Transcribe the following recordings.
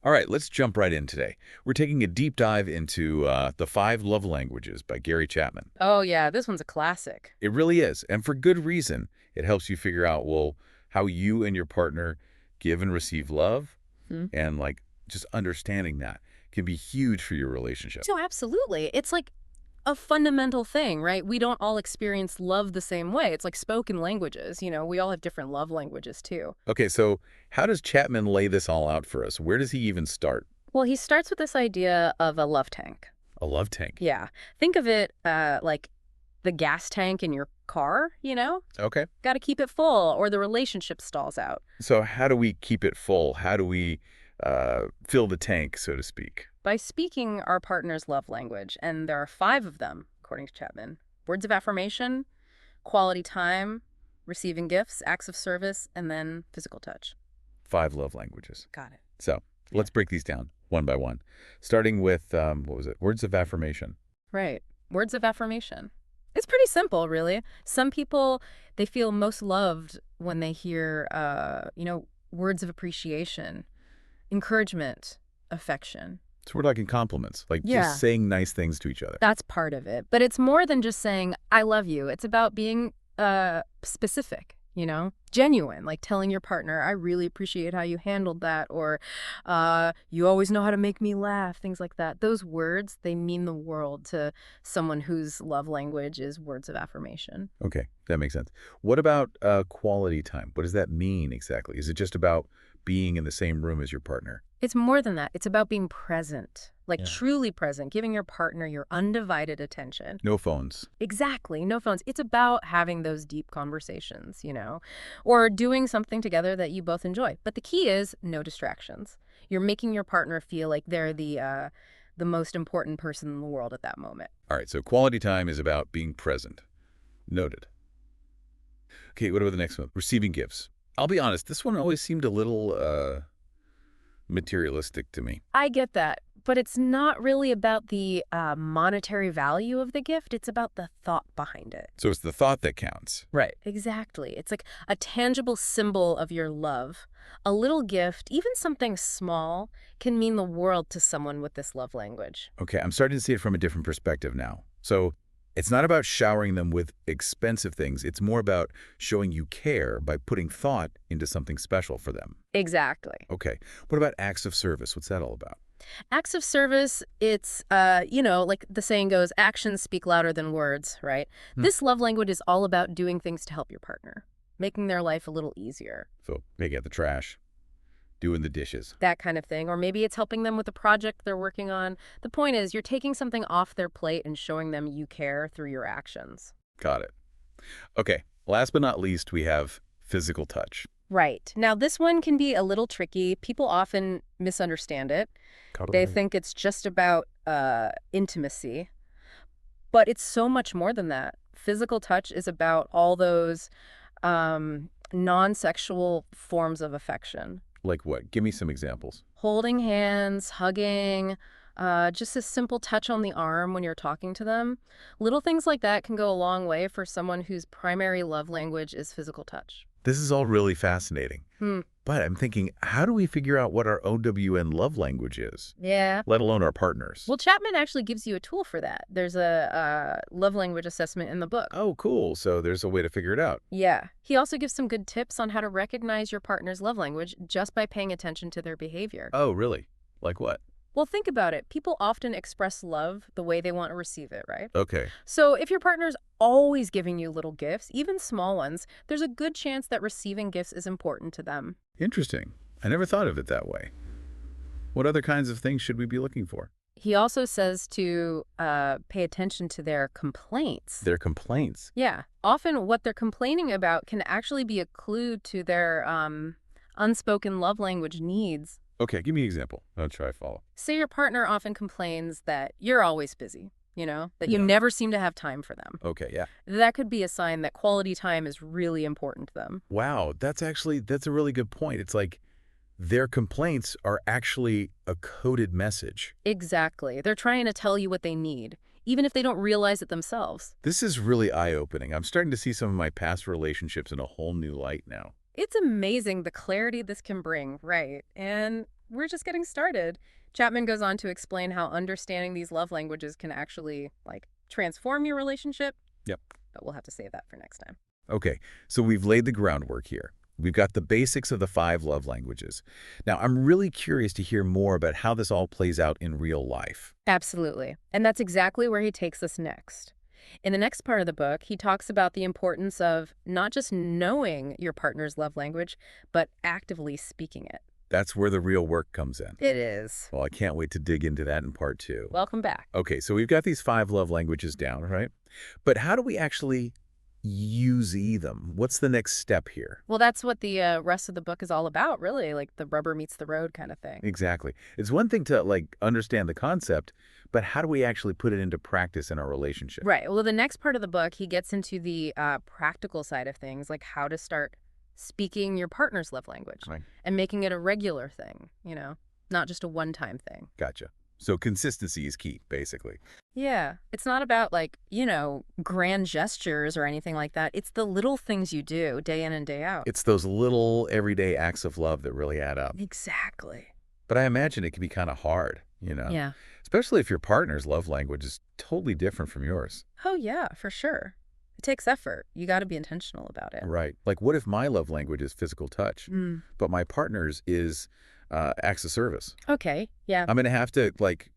All right, let's jump right in today. We're taking a deep dive into The Five Love Languages by Gary Chapman. Oh, yeah, this one's a classic. It really is, and for good reason. It helps you figure out, well, how you and your partner give and receive love, Hmm? and just understanding that can be huge for your relationship. So, absolutely. It's like a fundamental thing, right? We don't all experience love the same way. It's like spoken languages. We all have different love languages, too. Okay, so how does Chapman lay this all out for us? Where does he even start? Well, he starts with this idea of a love tank. A love tank. Yeah. Think of it like the gas tank in your car. Okay. Got to keep it full or the relationship stalls out. So how do we keep it full? How do we fill the tank, so to speak? By speaking our partner's love language, and there are five of them, according to Chapman: words of affirmation, quality time, receiving gifts, acts of service, and then physical touch. Five love languages. Got it. So let's break these down one by one, starting with, what was it? Words of affirmation. Right. Words of affirmation. It's pretty simple, really. Some people, they feel most loved when they hear, words of appreciation, encouragement, affection. So we're talking compliments, like Yeah. just saying nice things to each other. That's part of it. But it's more than just saying, I love you. It's about being specific, genuine, like telling your partner, I really appreciate how you handled that, or you always know how to make me laugh, things like that. Those words, they mean the world to someone whose love language is words of affirmation. Okay, that makes sense. What about quality time? What does that mean exactly? Is it just about being in the same room as your partner? It's more than that. It's about being present, like Yeah. truly present, giving your partner your undivided attention. No phones. Exactly. No phones. It's about having those deep conversations, or doing something together that you both enjoy. But the key is no distractions. You're making your partner feel like they're the most important person in the world at that moment. All right, so quality time is about being present. Noted. Okay, what about the next one? Receiving gifts. I'll be honest, this one always seemed a little materialistic to me. I get that, but it's not really about the monetary value of the gift. It's about the thought behind it. So it's the thought that counts. Right. Exactly. It's like a tangible symbol of your love. A little gift, even something small, can mean the world to someone with this love language. Okay, I'm starting to see it from a different perspective now. So it's not about showering them with expensive things. It's more about showing you care by putting thought into something special for them. Exactly. Okay, what about acts of service? What's that all about? Acts of service, it's, like the saying goes, actions speak louder than words, right? Hmm. This love language is all about doing things to help your partner, making their life a little easier, So taking out the trash, doing the dishes. that kind of thing. Or maybe it's helping them with a project they're working on. The point is, you're taking something off their plate and showing them you care through your actions. Got it. Okay, last but not least, we have physical touch. Right. Now, this one can be a little tricky. People often misunderstand it. They think it's just about intimacy, but it's so much more than that. Physical touch is about all those non-sexual forms of affection. Like what? Give me some examples. Holding hands, hugging, just a simple touch on the arm when you're talking to them. Little things like that can go a long way for someone whose primary love language is physical touch. This is all really fascinating. But I'm thinking, how do we figure out what our OWN love language is, Yeah. let alone our partners? Well, Chapman actually gives you a tool for that. There's a love language assessment in the book. Oh, cool. So there's a way to figure it out. Yeah. He also gives some good tips on how to recognize your partner's love language just by paying attention to their behavior. Oh, really? Like what? Well, think about it. People often express love the way they want to receive it, right? Okay. So if your partner's always giving you little gifts, even small ones, there's a good chance that receiving gifts is important to them. Interesting. I never thought of it that way. What other kinds of things should we be looking for? He also says to pay attention to their complaints. Their complaints. Yeah. Often what they're complaining about can actually be a clue to their unspoken love language needs. Okay, give me an example. I'll try to follow. Say your partner often complains that you're always busy, that you Yeah. never seem to have time for them. Okay, yeah. That could be a sign that quality time is really important to them. Wow, that's a really good point. It's like their complaints are actually a coded message. Exactly. They're trying to tell you what they need, even if they don't realize it themselves. This is really eye-opening. I'm starting to see some of my past relationships in a whole new light now. It's amazing the clarity this can bring, right? And we're just getting started. Chapman goes on to explain how understanding these love languages can actually, like, transform your relationship. Yep. But we'll have to save that for next time. Okay, so we've laid the groundwork here. We've got the basics of the 5 love languages. Now, I'm really curious to hear more about how this all plays out in real life. Absolutely. And that's exactly where he takes us next. In the next part of the book, he talks about the importance of not just knowing your partner's love language, but actively speaking it. That's where the real work comes in. It is. Well, I can't wait to dig into that in part 2. Welcome back. Okay, so we've got these 5 love languages down, right? But how do we actually use them? What's the next step here? Well, that's what the rest of the book is all about, really, like the rubber meets the road kind of thing. Exactly. It's one thing to, like, understand the concept, but how do we actually put it into practice in our relationship? Right. Well, the next part of the book, he gets into the practical side of things, like how to start speaking your partner's love language Right. and making it a regular thing, not just a one-time thing. Gotcha. So consistency is key, basically. Yeah. It's not about grand gestures or anything like that. It's the little things you do day in and day out. It's those little everyday acts of love that really add up. Exactly. But I imagine it can be kind of hard, Yeah. Especially if your partner's love language is totally different from yours. Oh, yeah, for sure. It takes effort. You got to be intentional about it. Right. Like, what if my love language is physical touch, Mm. but my partner's is acts of service? Okay. Yeah. I'm going to have to, like,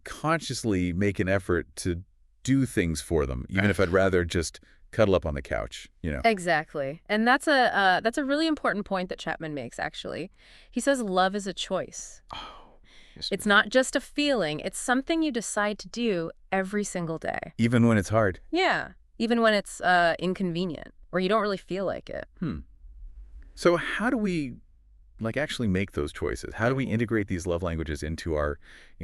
consciously make an effort to do things for them, even if I'd rather just cuddle up on the couch, Exactly. And that's a really important point that Chapman makes, actually. He says love is a choice. Oh, yes. It's not just a feeling. It's something you decide to do every single day. Even when it's hard. Yeah. Even when it's inconvenient or you don't really feel like it. So how do we, like, actually make those choices? How do we integrate these love languages into our,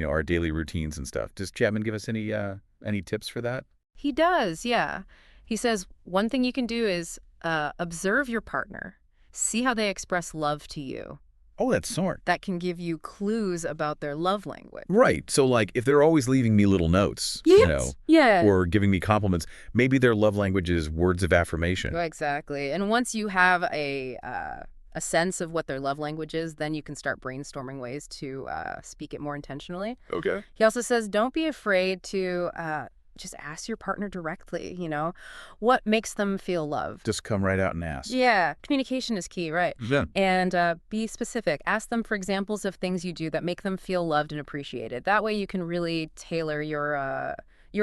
our daily routines and stuff? Does Chapman give us any tips for that? He does, yeah. He says one thing you can do is observe your partner. See how they express love to you. Oh, that's smart. That can give you clues about their love language. Right. So, like, if they're always leaving me little notes, Yeah. or giving me compliments, maybe their love language is words of affirmation. Exactly. And once you have a sense of what their love language is, then you can start brainstorming ways to speak it more intentionally. Okay. He also says don't be afraid to just ask your partner directly, what makes them feel loved. Just come right out and ask. Yeah, communication is key, right? Yeah. And be specific. Ask them for examples of things you do that make them feel loved and appreciated. That way you can really tailor your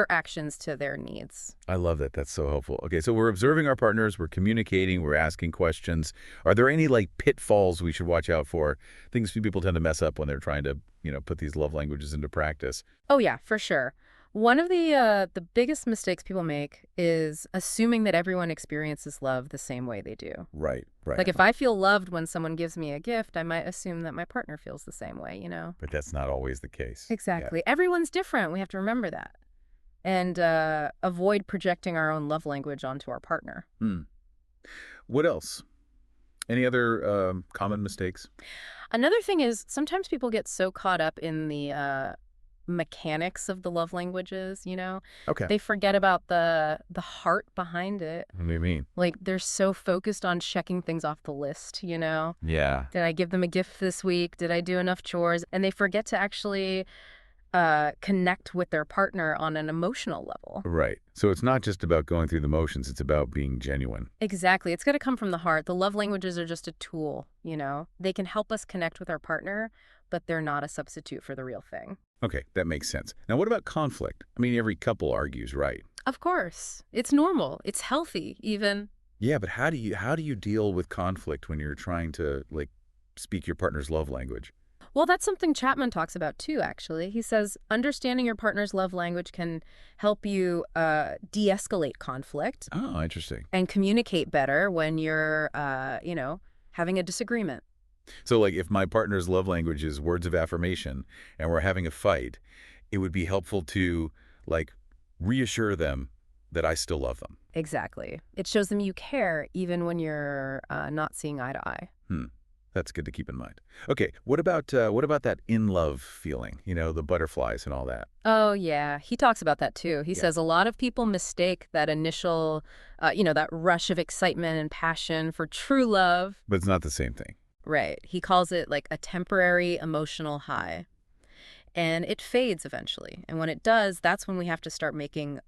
actions to their needs. I love that. That's so helpful. Okay, so we're observing our partners, we're communicating, we're asking questions. Are there any, like, pitfalls we should watch out for? Things people tend to mess up when they're trying to, put these love languages into practice. Oh, yeah, for sure. One of the biggest mistakes people make is assuming that everyone experiences love the same way they do. Right. Like, if I feel loved when someone gives me a gift, I might assume that my partner feels the same way, But that's not always the case. Exactly. Everyone's different. We have to remember that. And avoid projecting our own love language onto our partner. What else? Any other common mistakes? Another thing is sometimes people get so caught up in the mechanics of the love languages, Okay. They forget about the heart behind it. What do you mean? Like, they're so focused on checking things off the list, Yeah. Did I give them a gift this week? Did I do enough chores? And they forget to actually connect with their partner on an emotional level. Right. So it's not just about going through the motions. It's about being genuine. Exactly. It's got to come from the heart. The love languages are just a tool, They can help us connect with our partner, but they're not a substitute for the real thing. Okay, that makes sense. Now, what about conflict? I mean, every couple argues, right? Of course. It's normal. It's healthy, even. Yeah, but how do you deal with conflict when you're trying to, like, speak your partner's love language? Well, that's something Chapman talks about, too, actually. He says understanding your partner's love language can help you de-escalate conflict. Oh, interesting. And communicate better when you're, having a disagreement. So, like, if my partner's love language is words of affirmation and we're having a fight, it would be helpful to, like, reassure them that I still love them. Exactly. It shows them you care even when you're not seeing eye to eye. That's good to keep in mind. Okay, what about that in-love feeling, the butterflies and all that? Oh, yeah. He talks about that, too. He says a lot of people mistake that initial, that rush of excitement and passion for true love. But it's not the same thing. Right. He calls it like a temporary emotional high. And it fades eventually. And when it does, that's when we have to start making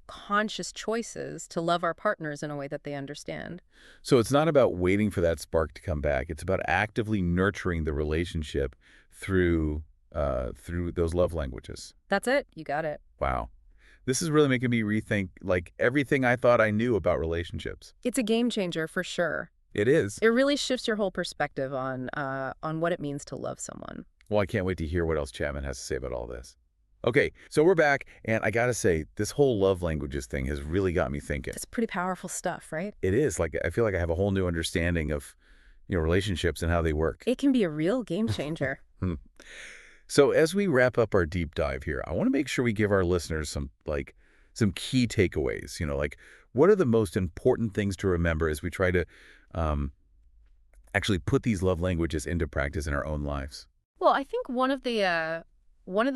conscious choices to love our partners in a way that they understand. So it's not about waiting for that spark to come back. It's about actively nurturing the relationship through through those love languages. That's it. You got it. Wow. This is really making me rethink like everything I thought I knew about relationships. It's a game changer for sure. It is. It really shifts your whole perspective on what it means to love someone. Well, I can't wait to hear what else Chapman has to say about all this. Okay, so we're back, and I gotta say, this whole love languages thing has really got me thinking. That's pretty powerful stuff, right? It is. Like, I feel like I have a whole new understanding of, relationships and how they work. It can be a real game changer. Hmm. So as we wrap up our deep dive here, I want to make sure we give our listeners some key takeaways. Like what are the most important things to remember as we try to um, actually put these love languages into practice in our own lives? Well, I think one of the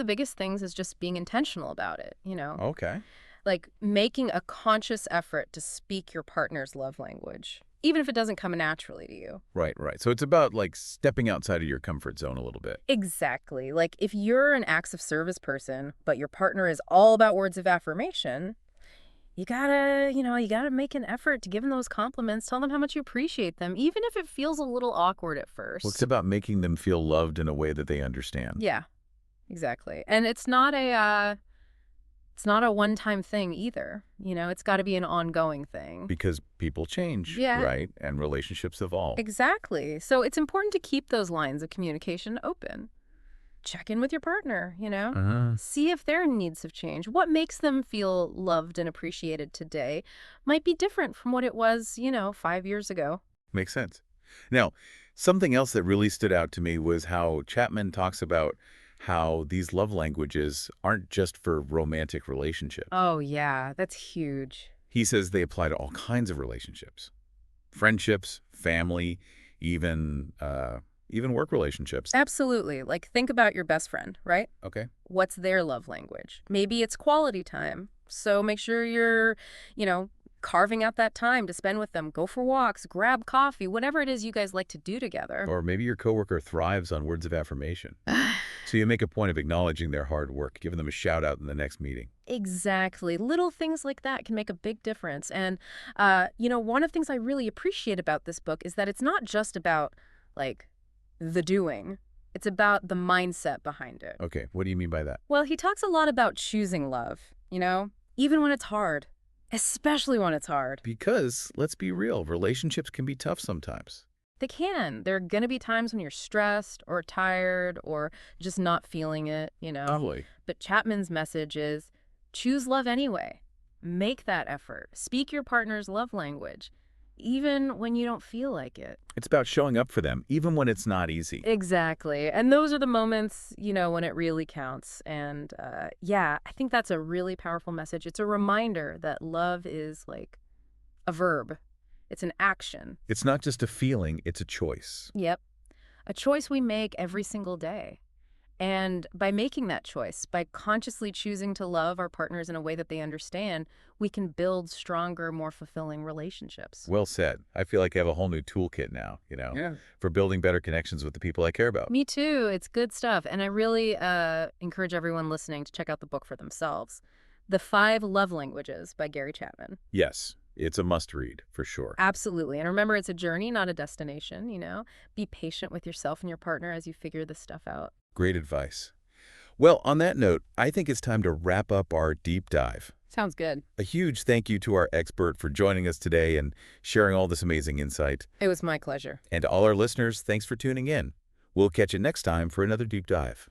biggest things is just being intentional about it. Okay. Like making a conscious effort to speak your partner's love language, even if it doesn't come naturally to you. Right, right. So it's about like stepping outside of your comfort zone a little bit. Exactly. Like if you're an acts of service person, but your partner is all about words of affirmation, you gotta make an effort to give them those compliments, tell them how much you appreciate them, even if it feels a little awkward at Well, it's first. about making them feel loved in a way that they understand. Yeah, exactly. And it's not a one-time thing either. It's got to be an ongoing thing. Because people change, Yeah, right? And relationships evolve. exactly. So it's important to keep those lines of communication open. Check in with your partner. Uh-huh. See if their needs have changed. What makes them feel loved and appreciated today might be different from what it was 5 years ago. Makes sense. Now, something else that really stood out to me was how Chapman talks about how these love languages aren't just for romantic relationships. Oh, yeah, that's huge. He says they apply to all kinds of relationships, friendships, family, even work relationships. Absolutely. Like, think about your best friend, right? Okay. What's their love language? Maybe it's quality time. So make sure you're carving out that time to spend with them. Go for walks, grab coffee, whatever it is you guys like to do together. Or maybe your coworker thrives on words of affirmation. So you make a point of acknowledging their hard work, giving them a shout out in the next meeting. Exactly. Little things like that can make a big difference. And, one of the things I really appreciate about this book is that it's not just about, like, the doing. It's about the mindset behind it. Okay, what do you mean by that? Well, he talks a lot about choosing love, even when it's hard, especially when it's hard. Because, let's be real, relationships can be tough sometimes. They can. There are going to be times when you're stressed or tired or just not feeling it. Totally. But Chapman's message is choose love anyway. Make that effort. Speak your partner's love language, even when you don't feel like it. It's about showing up for them, even when it's not easy. Exactly. And those are the moments when it really counts. And yeah, I think that's a really powerful message. It's a reminder that love is like a verb. It's an action. It's not just a feeling, it's a choice. Yep. A choice we make every single day. And by making that choice, by consciously choosing to love our partners in a way that they understand, we can build stronger, more fulfilling relationships. Well said. I feel like I have a whole new toolkit now, Yeah. for building better connections with the people I care about. Me too. It's good stuff. And I really encourage everyone listening to check out the book for themselves. The 5 Love Languages by Gary Chapman. Yes, it's a must-read, for sure. Absolutely. And remember, it's a journey, not a destination. Be patient with yourself and your partner as you figure this stuff out. Great advice. Well, on that note, I think it's time to wrap up our deep dive. Sounds good. A huge thank you to our expert for joining us today and sharing all this amazing insight. It was my pleasure. And to all our listeners, thanks for tuning in. We'll catch you next time for another deep dive.